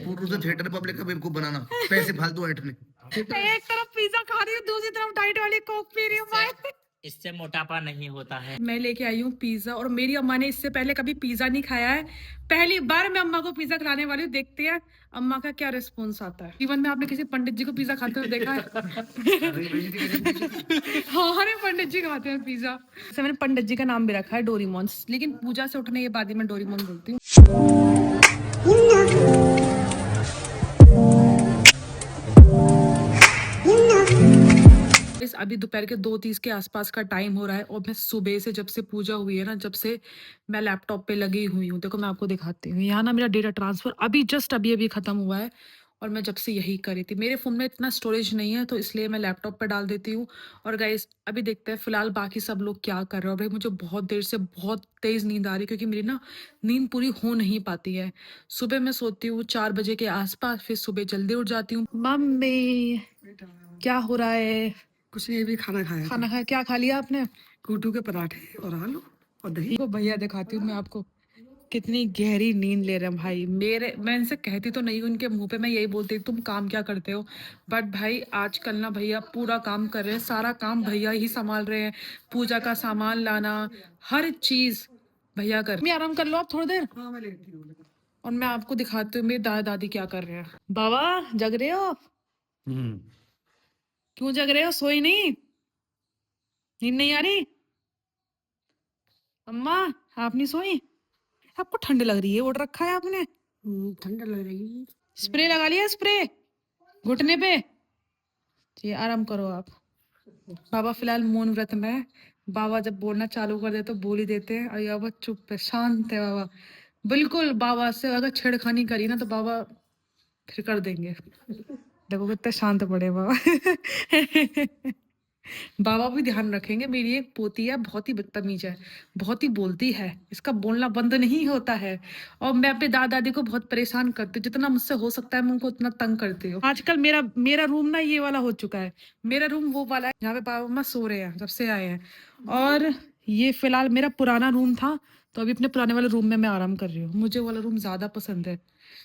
शुरू से theatre public का बेवकूफ बनाना, पैसे फालतू ऐंठने। एक तरफ पिज्जा खा रही हूँ, दूसरी तरफ डाइट वाली कोक पी रही हूँ भाई। इससे मोटापा नहीं होता है। मैं लेके आई हूँ पिज्जा, और मेरी अम्मा ने इससे पहले कभी पिज्जा नहीं खाया है। पहली बार मैं अम्मा को पिज्जा खिलाने वाली हूँ, देखते हैं अम्मा का क्या रिस्पॉन्स आता है। जीवन में आपने किसी पंडित जी को पिज्जा खाते हुए देखा है? हाँ, अरे पंडित जी खाते हैं पिज्जा। जैसे मैंने पंडित जी का नाम भी रखा है डोरीमोन, लेकिन पूजा से उठने के बाद ही मैं डोरीमोन बोलती हूँ। अभी दोपहर के 2:30 के आसपास का टाइम हो रहा है, और मैं सुबह से, जब से पूजा हुई है ना, जब से मैं लैपटॉप पे लगी हुई हूँ। देखो मैं आपको दिखाती हूँ, यहाँ ना मेरा डेटा ट्रांसफर अभी जस्ट अभी खत्म हुआ है, और मैं जब से यही करी थी। मेरे फ़ोन में इतना स्टोरेज नहीं है, तो इसलिए मैं लैपटॉप पे डाल देती हूँ। और गाइस अभी देखते हैं फिलहाल बाकी सब लोग क्या कर रहे हो। भाई मुझे बहुत देर से बहुत तेज़ नींद आ रही है, क्योंकि मेरी ना नींद पूरी हो नहीं पाती है। सुबह मैं सोती हूँ 4 बजे के आसपास, फिर सुबह जल्दी उठ जाती हूँ। मम्मी क्या हो रहा है? कुछ नहीं, भी खाना खाया। खाना खाया? क्या खा लिया आपने? कूटू के पराठे और आलू और दही। देखो भैया दिखाती हूँ मैं आपको कितनी गहरी नींद ले रहे हैं भाई मेरे। मैं इनसे कहती तो नहीं हूँ, उनके मुंह पे मैं यही बोलती हूँ तुम काम क्या करते हो, बट भाई आजकल ना भैया पूरा काम कर रहे हैं, सारा काम भैया ही संभाल रहे हैं। पूजा का सामान लाना, हर चीज भैया कर। मैं आराम कर लो आप थोड़ी देर, हाँ, मैं लेटी हूँ। और मैं आपको दिखाती हूँ मेरे दादा दादी क्या कर रहे हैं। बाबा जग रहे हो? क्यों जग रहे हो? सोई नहीं? नींद नहीं आ रही? अम्मा आप नहीं सोई? आपको ठंड लग रही है, ओढ़ रखा है आपने? ठंडा लग रही है। स्प्रे लगा लिया? स्प्रे घुटने पे? जी आराम करो आप। बाबा फिलहाल मौन व्रत में है। बाबा जब बोलना चालू कर दे तो बोल ही देते हैं, और ये बाबा चुप है, शांत है बाबा बिल्कुल। बाबा से अगर छेड़खानी करी ना तो बाबा फिर कर देंगे। देखो कितने शांत पड़े बाबा। बाबा भी ध्यान रखेंगे। मेरी एक पोती है, बहुत ही बदतमीज है, बहुत ही बोलती है, इसका बोलना बंद नहीं होता है। और मैं अपने दादा दादी को बहुत परेशान करती हूँ, जितना मुझसे हो सकता है मैं उनको उतना तंग करती हूँ। आजकल मेरा मेरा रूम ना ये वाला हो चुका है। मेरा रूम वो वाला है जहाँ पे पापा मम्मा सो रहे हैं जब से आए हैं, और ये फिलहाल मेरा पुराना रूम था, तो अभी अपने पुराने वाले रूम में मैं आराम कर रही हूँ। मुझे वो वाला रूम ज्यादा पसंद है,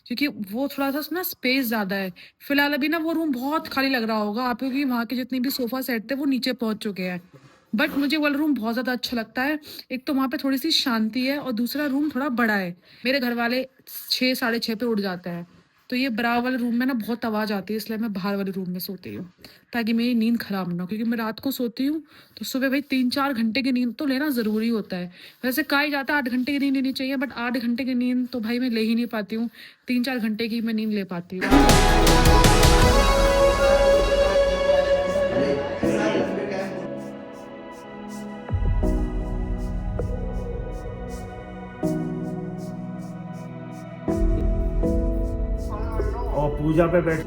क्योंकि वो थोड़ा सा उसमें स्पेस ज्यादा है। फिलहाल अभी ना वो रूम बहुत खाली लग रहा होगा आप, क्योंकि वहाँ के जितने भी सोफा सेट थे वो नीचे पहुंच चुके हैं। बट मुझे वो रूम बहुत ज़्यादा अच्छा लगता है। एक तो वहाँ पे थोड़ी सी शांति है, और दूसरा रूम थोड़ा बड़ा है। मेरे घर वाले 6 साढ़े 6 पे उठ जाते हैं, तो ये बराबर वाले रूम में ना बहुत आवाज़ आती है, इसलिए मैं बाहर वाले रूम में सोती हूँ, ताकि मेरी नींद खराब ना हो। क्योंकि मैं रात को सोती हूँ तो सुबह भाई 3-4 घंटे की नींद तो लेना ज़रूरी होता है। वैसे कहा ही जाता है 8 घंटे की नींद लेनी चाहिए, बट 8 घंटे की नींद तो भाई मैं ले ही नहीं पाती हूँ। 3-4 घंटे की मैं नींद ले पाती हूँ। और पूजा पे बैठ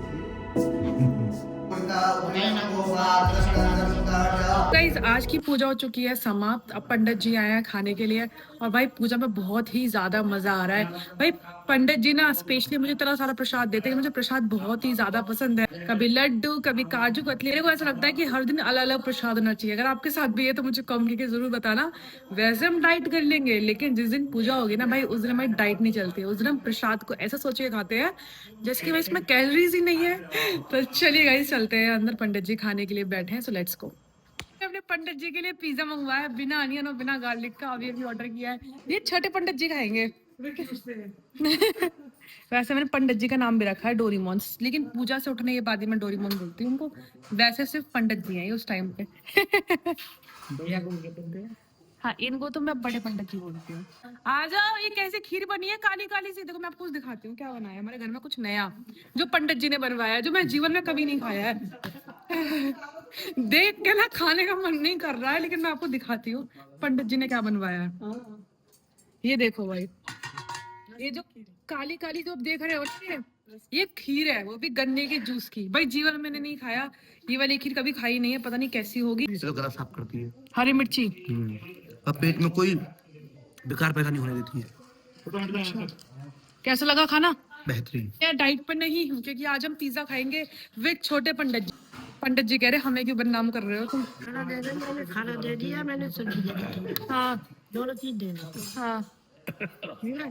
गाइस आज की पूजा हो चुकी है समाप्त। अब पंडित जी आए हैं खाने के लिए, और भाई पूजा में बहुत ही ज्यादा मजा आ रहा है। भाई पंडित जी ना स्पेशली मुझे इतना सारा प्रसाद देते हैं, मुझे प्रसाद बहुत ही ज्यादा पसंद है। कभी लड्डू, कभी काजू कतली। मेरे को ऐसा लगता है कि हर दिन अलग अलग प्रसाद होना चाहिए। अगर आपके साथ भी है तो मुझे कमेंट करके जरूर बताना। वैसे हम डाइट कर लेंगे, लेकिन जिस दिन पूजा होगी ना भाई, उस दिन हमारी डाइट नहीं चलती है। उस दिन हम प्रसाद को ऐसा सोच के खाते हैं जैसे कि भाई इसमें कैलोरीज ही नहीं है। तो चलिए गाइस चलते हैं अंदर, पंडित जी खाने के लिए बैठे हैं, सो लेट्स गो। अपने पंडित जी के लिए पिज्जा मंगवाया है, बिना अनियन और बिना गार्लिक का। अभी अभी ऑर्डर किया है, ये छोटे पंडित जी खाएंगे। वैसे मैंने पंडित जी का नाम भी रखा है डोरीमोन, लेकिन पूजा से उठने के बाद ही मैं डोरीमोन बोलती हूँ उनको। वैसे सिर्फ पंडित जी हैं उस टाइम पे। हाँ इनको तो मैं बड़े पंडित जी बोलती हूँ। आ जाओ, ये कैसे खीर बनी है काली काली सी। देखो मैं आपको कुछ दिखाती हूँ क्या बनाया है हमारे घर में, कुछ नया जो पंडित जी ने बनवाया है, जो मैं जीवन में कभी नहीं खाया है। देख के ना खाने का मन नहीं कर रहा है, लेकिन मैं आपको दिखाती हूँ पंडित जी ने क्या बनवाया है। ये देखो भाई, ये जो काली काली जो आप देख रहे हो ना, ये खीर है, वो भी गन्ने के जूस की। भाई जीवन में मैंने नहीं खाया, ये वाली खीर कभी खाई नहीं है, पता नहीं कैसी होगी। इससे गला साफ करती है, हरी मिर्ची अब पेट में कोई बेकार पैदा नहीं होने देती है। कैसा लगा खाना? बेहतरीन। मैं डाइट पर नहीं हूँ, क्योंकि आज हम पिज्जा खाएंगे विद छोटे पंडित जी। पंडित जी कह रहे हमें क्यों बदनाम कर रहे हो तुम? खाना दे दे, मैंने खाना दे दिया, मैंने सब्जी दे दी। हाँ दोनों चीज दे दी। हाँ ठीक है।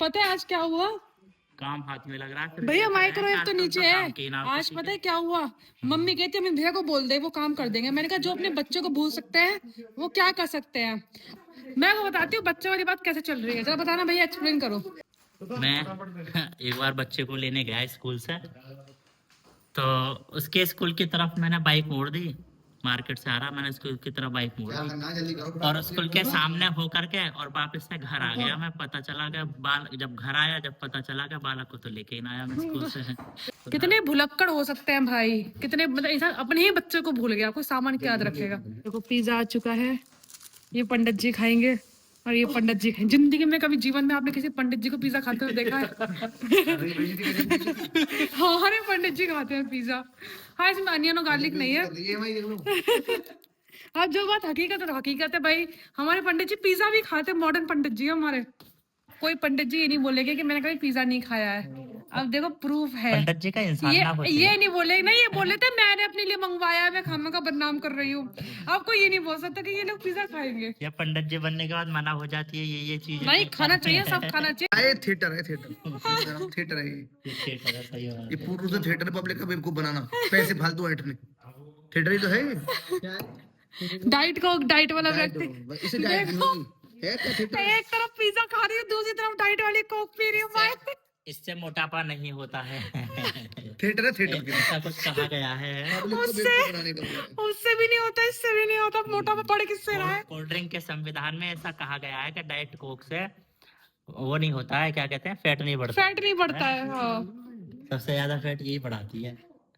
पता है आज क्या हुआ काम हाथ में लग रहा है। भैया माइक्रोवेव तो नीचे है। काम की ना आज किसी पता है क्या हुआ, मम्मी कहती है भैया को बोल दे वो काम कर देंगे। मैंने कहा जो अपने बच्चों को भूल सकते हैं वो क्या कर सकते हैं। मैं वो बताती हूँ बच्चों वाली बात कैसे चल रही है, जरा बताना भैया, एक्सप्लेन करो। मैं एक बार बच्चे को लेने गया स्कूल से, तो उसके स्कूल की तरफ मैंने बाइक मोड़ दी। मार्केट से आ रहा, मैंने स्कूल की तरफ बाइक मोड़ दी और स्कूल के सामने हो करके और वापस से घर आ गया। मैं पता चला गया बाल जब घर आया, जब पता चला गया बालक को तो लेके ही ना आया मैं स्कूल से। कितने भुलक्कड़ हो सकते हैं भाई, कितने मतलब इंसान अपने ही बच्चे को भूल गया, कोई सामान क्या याद रखेगा। देखो पिज्जा आ चुका है, ये पंडित जी खाएंगे और ये पंडित जी खाएंगे। जिंदगी में कभी जीवन में आपने किसी पंडित जी को पिज्जा खाते हुए देखा है? हमारे पंडित जी खाते हैं पिज्जा। हाँ इसमें अनियन और गार्लिक नहीं है। अब जो बात हकीकत है तो हकीकत है भाई, हमारे पंडित जी पिज्जा भी खाते हैं। मॉडर्न पंडित जी हमारे। कोई पंडित जी ये नहीं बोलेंगे कि मैंने कभी पिज्जा नहीं खाया है। अब देखो प्रूफ है। पंडित जी का इंसान ना होती ये है। नहीं बोले, नहीं ये बोले थे मैंने अपने लिए मंगवाया है, मैं खाना का बदनाम कर रही हूँ। आपको ये नहीं बोल सकता कि ये लोग पिज्जा खाएंगे। या पंडित जी बनने के बाद मना हो जाती है ये चीज नहीं खाना चाहिए, सब खाना चाहिए। ये थिएटर है, थिएटर थिएटर है ये। ये पूर्ण रूप से थिएटर पब्लिक का बेवकूफ बनाना, पैसे फालतू ऐंठने। थिएटर ही तो है ये। डाइट वाला व्यक्ति इसे डाइट नहीं है क्या थिएटर? एक तरफ पिज्जा खा रही हूँ, दूसरी तरफ डाइट वाली कोक पी रही हूँ भाई। इससे मोटापा नहीं होता है। थिएटर है, थिएटर के ऐसा कुछ कहा गया है। पब्लिक को बेवकूफ बनाने का है। उससे भी नहीं होता, इससे भी नहीं होता, मोटापा पड़ किससे रहा है। कोल्ड ड्रिंक के संविधान में ऐसा कहा गया है कि डाइट कोक से वो नहीं होता है, क्या कहते हैं, फैट नहीं बढ़ता। फैट नहीं बढ़ता है। हाँ। सबसे ज्यादा फैट यही बढ़ाती है।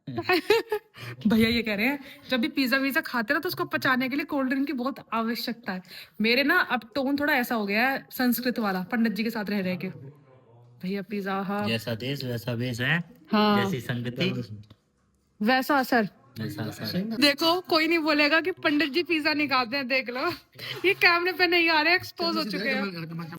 भैया ये कह रहे हैं जब भी पिज्जा वीजा खाते हैं ना तो उसको पचाने के लिए कोल्ड ड्रिंक की बहुत आवश्यकता है। मेरे ना अब टोन थोड़ा ऐसा हो गया है संस्कृत वाला, पंडित जी के साथ रह रह के। भैया पिज्जा, हाँ जैसा देश वैसा वेश है, हाँ जैसी संगति वैसा असर। वैसा असर। देखो कोई नहीं बोलेगा कि पंडित जी पिज्जा नहीं खाते हैं, देख लो ये कैमरे पे नहीं आ रहे, एक्सपोज हो चुके हैं।